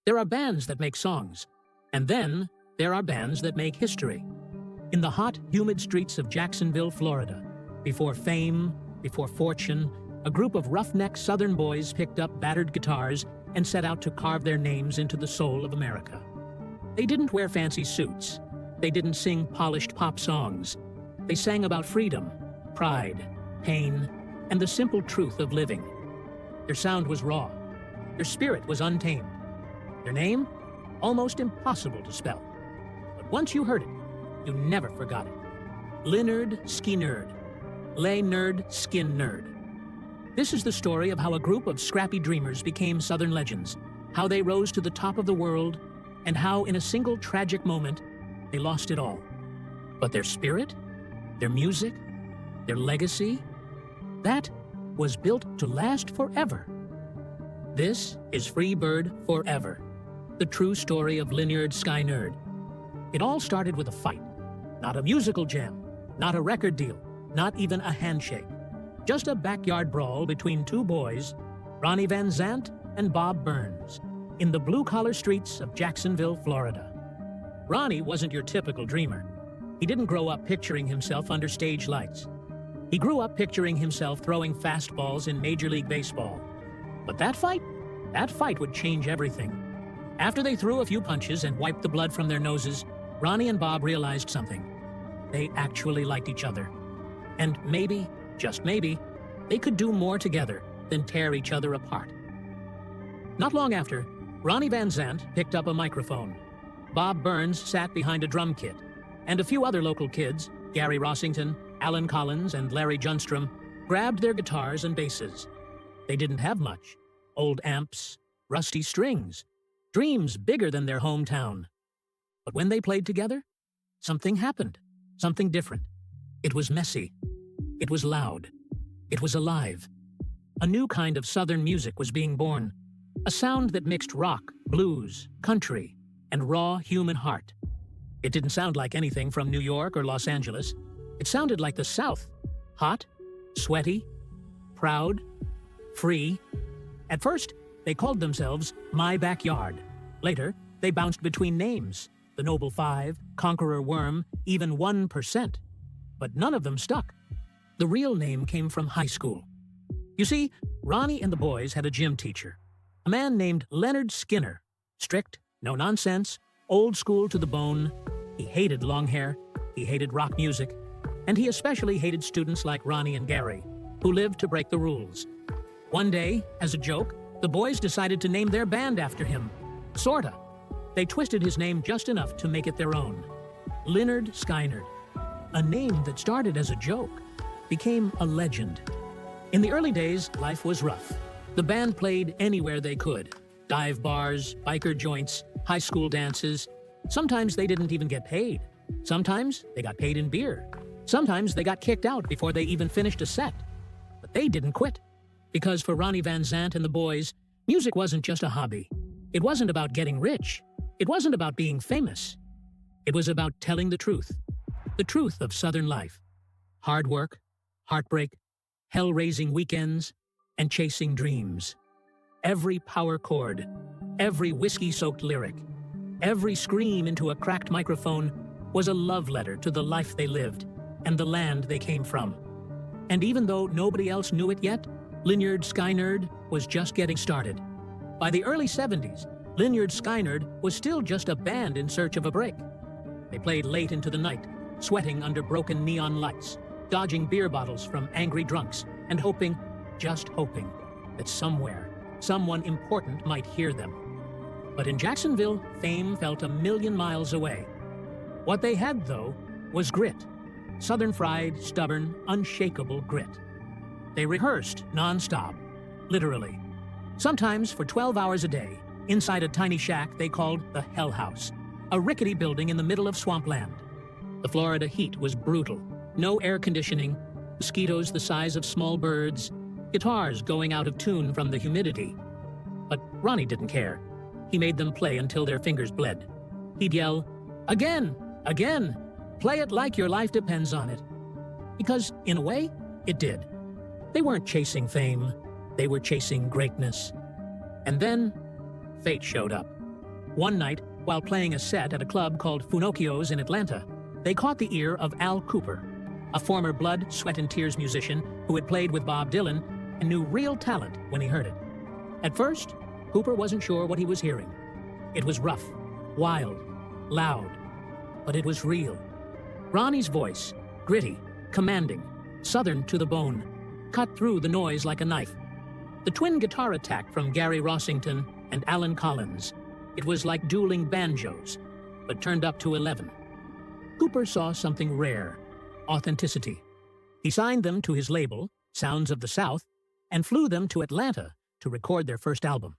There are bands that make songs, and then there are bands that make history. In the hot, humid streets of Jacksonville, Florida, before fame, before fortune, a group of roughneck Southern boys picked up battered guitars and set out to carve their names into the soul of America. They didn't wear fancy suits. They didn't sing polished pop songs. They sang about freedom, pride, pain, and the simple truth of living. Their sound was raw. Their spirit was untamed. Their name? Almost impossible to spell. But once you heard it, you never forgot it. Lynyrd Skynyrd. Lynyrd Skynyrd. This is the story of how a group of scrappy dreamers became Southern legends, how they rose to the top of the world, and how in a single tragic moment, they lost it all. But their spirit, their music, their legacy, that was built to last forever. This is Free Bird Forever, the true story of Lynyrd Skynyrd. It all started with a fight, not a musical jam, not a record deal, not even a handshake. Just a backyard brawl between two boys, Ronnie Van Zant and Bob Burns, in the blue-collar streets of Jacksonville, Florida. Ronnie wasn't your typical dreamer. He didn't grow up picturing himself under stage lights. He grew up picturing himself throwing fastballs in Major League Baseball. But that fight would change everything. After they threw a few punches and wiped the blood from their noses, Ronnie and Bob realized something. They actually liked each other. And maybe, just maybe, they could do more together than tear each other apart. Not long after, Ronnie Van Zant picked up a microphone. Bob Burns sat behind a drum kit, and a few other local kids, Gary Rossington, Alan Collins, and Larry Junstrom, grabbed their guitars and basses. They didn't have much. Old amps, rusty strings, dreams bigger than their hometown. But when they played together, something happened, something different. It was messy. It was loud. It was alive. A new kind of Southern music was being born, a sound that mixed rock, blues, country, and raw human heart. It didn't sound like anything from New York or Los Angeles. It sounded like the South, hot, sweaty, proud, free. At first, they called themselves My Backyard. Later, they bounced between names, the Noble Five, Conqueror Worm, even 1%. But none of them stuck. The real name came from high school. You see, Ronnie and the boys had a gym teacher, a man named Lynyrd Skynyrd. Strict, no nonsense, old school to the bone. He hated long hair, he hated rock music, and he especially hated students like Ronnie and Gary, who lived to break the rules. One day, as a joke, the boys decided to name their band after him. Sorta. They twisted his name just enough to make it their own. Lynyrd Skynyrd. A name that started as a joke became a legend. In the early days, life was rough. The band played anywhere they could. Dive bars, biker joints, high school dances. Sometimes they didn't even get paid. Sometimes they got paid in beer. Sometimes they got kicked out before they even finished a set. But they didn't quit. Because for Ronnie Van Zant and the boys, music wasn't just a hobby. It wasn't about getting rich. It wasn't about being famous. It was about telling the truth of Southern life. Hard work, heartbreak, hell-raising weekends, and chasing dreams. Every power chord, every whiskey-soaked lyric, every scream into a cracked microphone was a love letter to the life they lived and the land they came from. And even though nobody else knew it yet, Lynyrd Skynyrd was just getting started. By the early 70s, Lynyrd Skynyrd was still just a band in search of a break. They played late into the night, sweating under broken neon lights, dodging beer bottles from angry drunks, and hoping, just hoping, that somewhere, someone important might hear them. But in Jacksonville, fame felt a million miles away. What they had, though, was grit. Southern fried, stubborn, unshakable grit. They rehearsed nonstop, literally. Sometimes for 12 hours a day, inside a tiny shack they called the Hell House, a rickety building in the middle of swampland. The Florida heat was brutal. No air conditioning, mosquitoes the size of small birds, guitars going out of tune from the humidity. But Ronnie didn't care. He made them play until their fingers bled. He'd yell, "Again! Again! Play it like your life depends on it." Because, in a way, it did. They weren't chasing fame. They were chasing greatness. And then, fate showed up. One night, while playing a set at a club called Funocchio's in Atlanta, they caught the ear of Al Cooper, a former Blood, Sweat and Tears musician who had played with Bob Dylan and knew real talent when he heard it. At first, Cooper wasn't sure what he was hearing. It was rough, wild, loud, but it was real. Ronnie's voice, gritty, commanding, southern to the bone, cut through the noise like a knife. The twin guitar attack from Gary Rossington and Alan Collins. It was like dueling banjos, but turned up to 11. Cooper saw something rare, authenticity. He signed them to his label, Sounds of the South, and flew them to Atlanta to record their first album.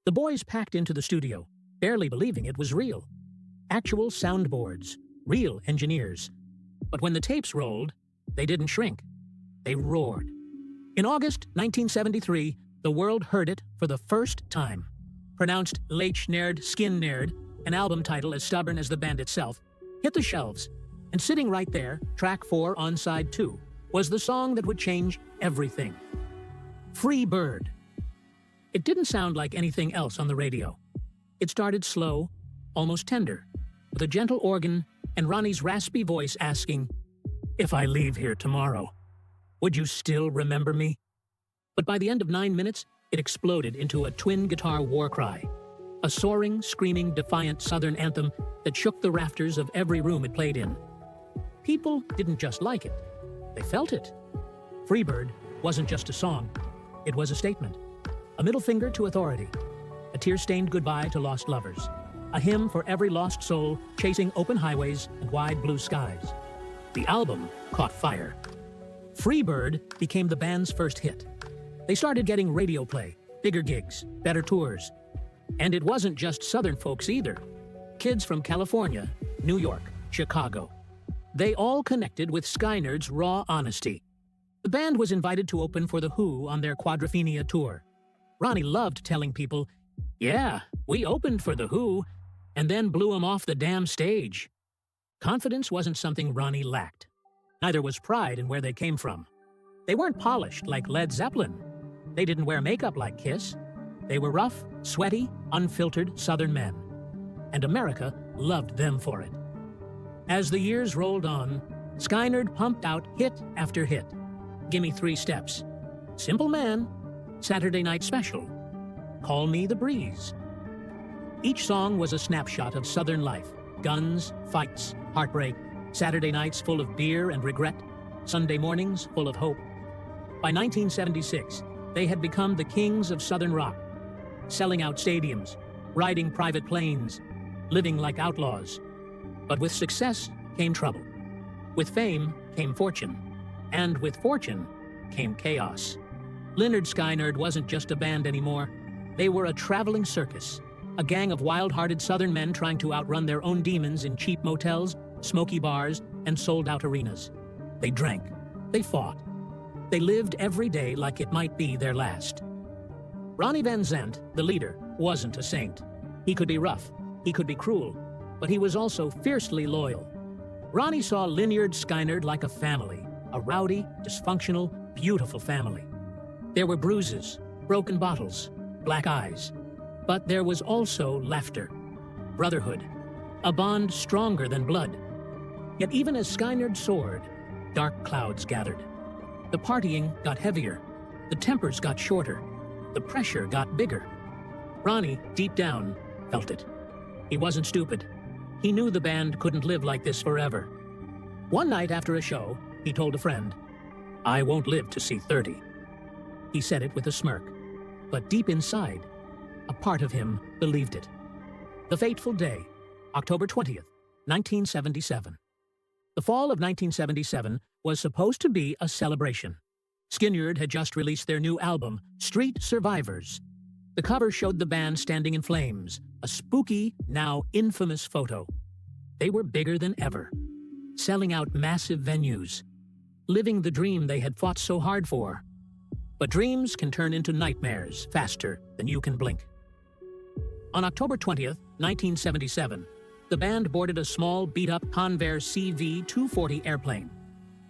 The boys packed into the studio, barely believing it was real. Actual soundboards, real engineers. But when the tapes rolled, they didn't shrink. They roared. In August 1973, the world heard it for the first time. Pronounced Lynyrd Skynyrd, an album title as stubborn as the band itself, hit the shelves. And sitting right there, track 4 on side 2, was the song that would change everything. Free Bird. It didn't sound like anything else on the radio. It started slow, almost tender, with a gentle organ and Ronnie's raspy voice asking, "If I leave here tomorrow, would you still remember me?" But by the end of 9 minutes, it exploded into a twin guitar war cry, a soaring, screaming, defiant Southern anthem that shook the rafters of every room it played in. People didn't just like it, they felt it. Freebird wasn't just a song, it was a statement, a middle finger to authority, a tear-stained goodbye to lost lovers, a hymn for every lost soul chasing open highways and wide blue skies. The album caught fire. Freebird became the band's first hit. They started getting radio play, bigger gigs, better tours. And it wasn't just Southern folks either. Kids from California, New York, Chicago. They all connected with Skynyrd's raw honesty. The band was invited to open for The Who on their Quadrophenia tour. Ronnie loved telling people, "Yeah, we opened for The Who, and then blew them off the damn stage." Confidence wasn't something Ronnie lacked. Neither was pride in where they came from. They weren't polished like Led Zeppelin. They didn't wear makeup like Kiss. They were rough, sweaty, unfiltered Southern men. And America loved them for it. As the years rolled on, Skynyrd pumped out hit after hit. Gimme 3 Steps, Simple Man, Saturday Night Special, Call Me the Breeze. Each song was a snapshot of Southern life. Guns, fights, heartbreak, Saturday nights full of beer and regret, Sunday mornings full of hope. By 1976, they had become the kings of Southern rock, selling out stadiums, riding private planes, living like outlaws. But with success came trouble. With fame came fortune. And with fortune came chaos. Lynyrd Skynyrd wasn't just a band anymore. They were a traveling circus, a gang of wild-hearted Southern men trying to outrun their own demons in cheap motels, smoky bars, and sold-out arenas. They drank. They fought. They lived every day like it might be their last. Ronnie Van Zant, the leader, wasn't a saint. He could be rough. He could be cruel. But he was also fiercely loyal. Ronnie saw Lynyrd Skynyrd like a family, a rowdy, dysfunctional, beautiful family. There were bruises, broken bottles, black eyes. But there was also laughter, brotherhood, a bond stronger than blood. Yet even as Skynyrd soared, dark clouds gathered. The partying got heavier, the tempers got shorter, the pressure got bigger. Ronnie, deep down, felt it. He wasn't stupid. He knew the band couldn't live like this forever. One night after a show, he told a friend, "I won't live to see 30. He said it with a smirk, but deep inside, a part of him believed it. The fateful day, October 20th, 1977. The fall of 1977 was supposed to be a celebration. Skynyrd had just released their new album, Street Survivors. The cover showed the band standing in flames, a spooky, now infamous photo. They were bigger than ever, selling out massive venues, living the dream they had fought so hard for. But dreams can turn into nightmares faster than you can blink. On October 20th, 1977, the band boarded a small, beat-up Convair CV-240 airplane.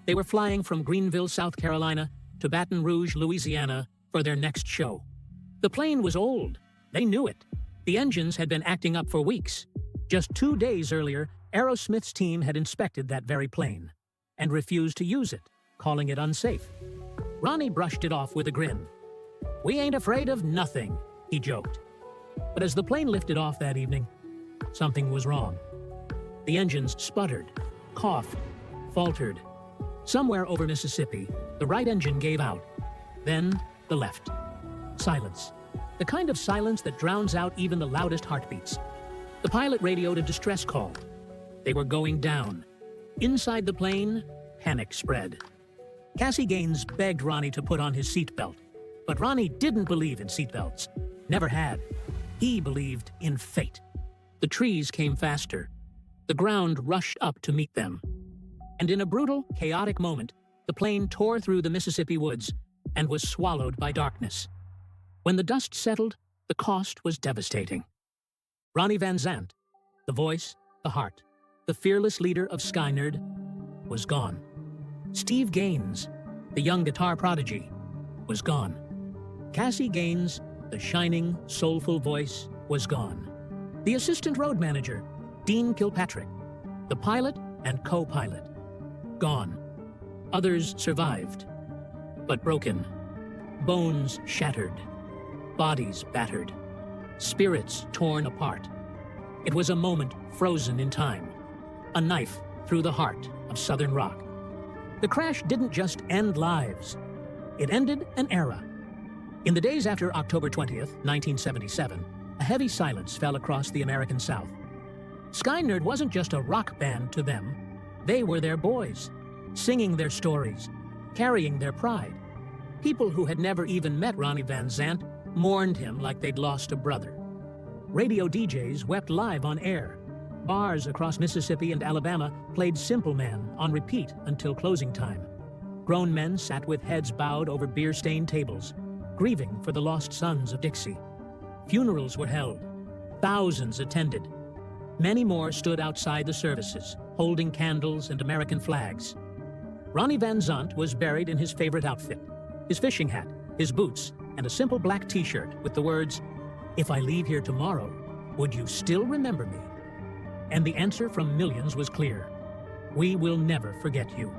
They were flying from Greenville, South Carolina, to Baton Rouge, Louisiana, for their next show. The plane was old. They knew it. The engines had been acting up for weeks. Just 2 days earlier, Aerosmith's team had inspected that very plane and refused to use it, calling it unsafe. Ronnie brushed it off with a grin. "We ain't afraid of nothing," he joked. But as the plane lifted off that evening, something was wrong. The engines sputtered, coughed, faltered. Somewhere over Mississippi, the right engine gave out. Then the left. Silence. The kind of silence that drowns out even the loudest heartbeats. The pilot radioed a distress call. They were going down. Inside the plane, panic spread. Cassie Gaines begged Ronnie to put on his seatbelt. But Ronnie didn't believe in seatbelts. Never had. He believed in fate. The trees came faster. The ground rushed up to meet them. And in a brutal, chaotic moment, the plane tore through the Mississippi woods and was swallowed by darkness. When the dust settled, the cost was devastating. Ronnie Van Zant, the voice, the heart, the fearless leader of Skynyrd, was gone. Steve Gaines, the young guitar prodigy, was gone. Cassie Gaines, the shining, soulful voice, was gone. The assistant road manager, Dean Kilpatrick, the pilot and co-pilot, gone. Others survived, but broken. Bones shattered. Bodies battered. Spirits torn apart. It was a moment frozen in time. A knife through the heart of Southern rock. The crash didn't just end lives. It ended an era. In the days after October 20th, 1977, a heavy silence fell across the American South. Skynyrd wasn't just a rock band to them. They were their boys, singing their stories, carrying their pride. People who had never even met Ronnie Van Zant mourned him like they'd lost a brother. Radio DJs wept live on air. Bars across Mississippi and Alabama played Simple Man on repeat until closing time. Grown men sat with heads bowed over beer-stained tables, grieving for the lost sons of Dixie. Funerals were held. Thousands attended. Many more stood outside the services, holding candles and American flags. Ronnie Van Zant was buried in his favorite outfit, his fishing hat, his boots, and a simple black t-shirt with the words, "If I leave here tomorrow, would you still remember me?" And the answer from millions was clear. We will never forget you.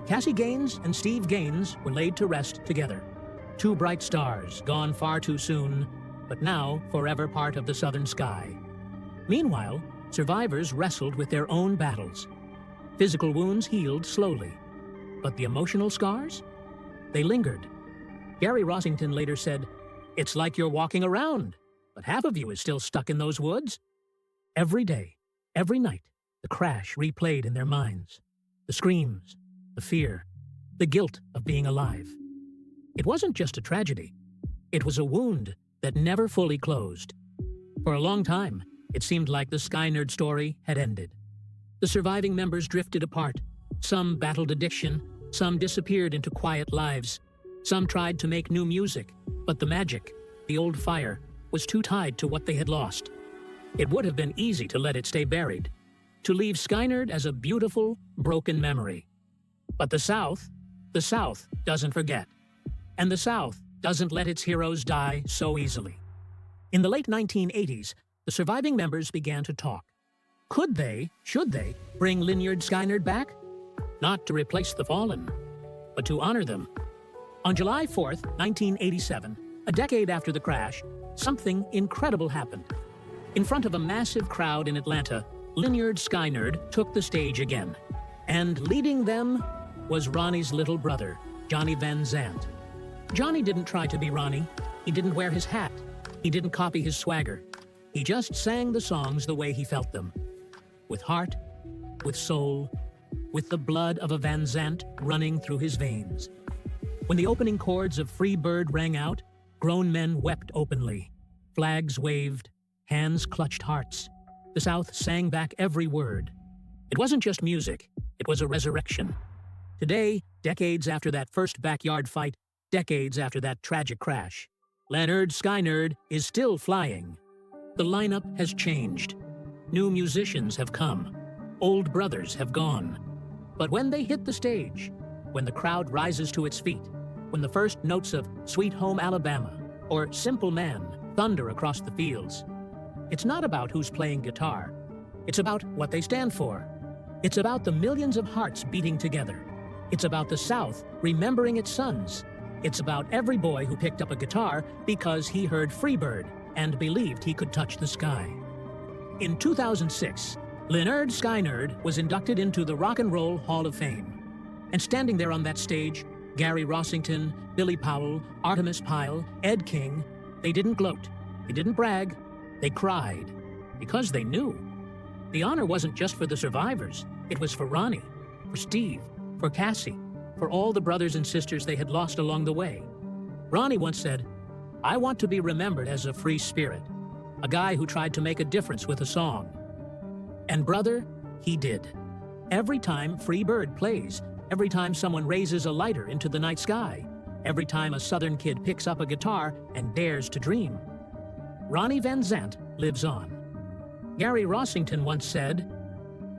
Cassie Gaines and Steve Gaines were laid to rest together. Two bright stars, gone far too soon, but now forever part of the southern sky. Meanwhile, survivors wrestled with their own battles. Physical wounds healed slowly, but the emotional scars? They lingered. Gary Rossington later said, "It's like you're walking around, but half of you is still stuck in those woods." Every day, every night, the crash replayed in their minds. The screams, the fear, the guilt of being alive. It wasn't just a tragedy. It was a wound that never fully closed. For a long time, it seemed like the Skynyrd story had ended. The surviving members drifted apart. Some battled addiction, some disappeared into quiet lives. Some tried to make new music, but the magic, the old fire, was too tied to what they had lost. It would have been easy to let it stay buried, to leave Skynyrd as a beautiful, broken memory. But the South doesn't forget. And the South doesn't let its heroes die so easily. In the late 1980s, the surviving members began to talk. Could they, should they, bring Lynyrd Skynyrd back? Not to replace the fallen, but to honor them. On July 4th, 1987, a decade after the crash, something incredible happened. In front of a massive crowd in Atlanta, Lynyrd Skynyrd took the stage again. And leading them was Ronnie's little brother, Johnny Van Zant. Johnny didn't try to be Ronnie. He didn't wear his hat. He didn't copy his swagger. He just sang the songs the way he felt them. With heart, with soul, with the blood of a Van Zant running through his veins. When the opening chords of Free Bird rang out, grown men wept openly. Flags waved, hands clutched hearts. The South sang back every word. It wasn't just music, it was a resurrection. Today, decades after that first backyard fight, decades after that tragic crash, Lynyrd Skynyrd is still flying. The lineup has changed. New musicians have come. Old brothers have gone. But when they hit the stage, when the crowd rises to its feet, when the first notes of Sweet Home Alabama or Simple Man thunder across the fields, It's not about who's playing guitar. It's about what they stand for. It's about the millions of hearts beating together. It's about the South remembering its sons. It's about every boy who picked up a guitar because he heard Freebird and believed he could touch the sky. In 2006, Lynyrd Skynyrd was inducted into the Rock and Roll Hall of Fame. And standing there on that stage, Gary Rossington, Billy Powell, Artemis Pyle, Ed King, they didn't gloat, they didn't brag, they cried, because they knew. The honor wasn't just for the survivors, it was for Ronnie, for Steve, for Cassie, for all the brothers and sisters they had lost along the way. Ronnie once said, "I want to be remembered as a free spirit, a guy who tried to make a difference with a song." And brother, he did. Every time Free Bird plays, every time someone raises a lighter into the night sky, every time a Southern kid picks up a guitar and dares to dream, Ronnie Van Zant lives on. Gary Rossington once said,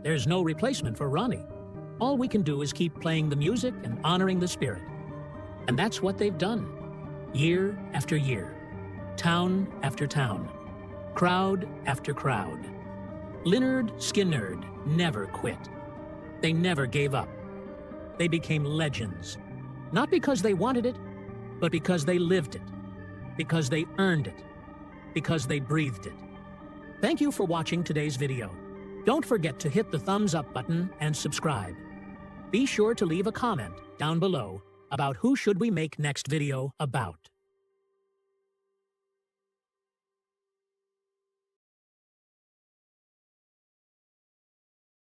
"There's no replacement for Ronnie. All we can do is keep playing the music and honoring the spirit." And that's what they've done, year after year, town after town, crowd after crowd. Lynyrd Skynyrd never quit. They never gave up. They became legends, not because they wanted it, but because they lived it, because they earned it, because they breathed it. Thank you for watching today's video. Don't forget to hit the thumbs up button and subscribe. Be sure to leave a comment down below about who should we make next video about.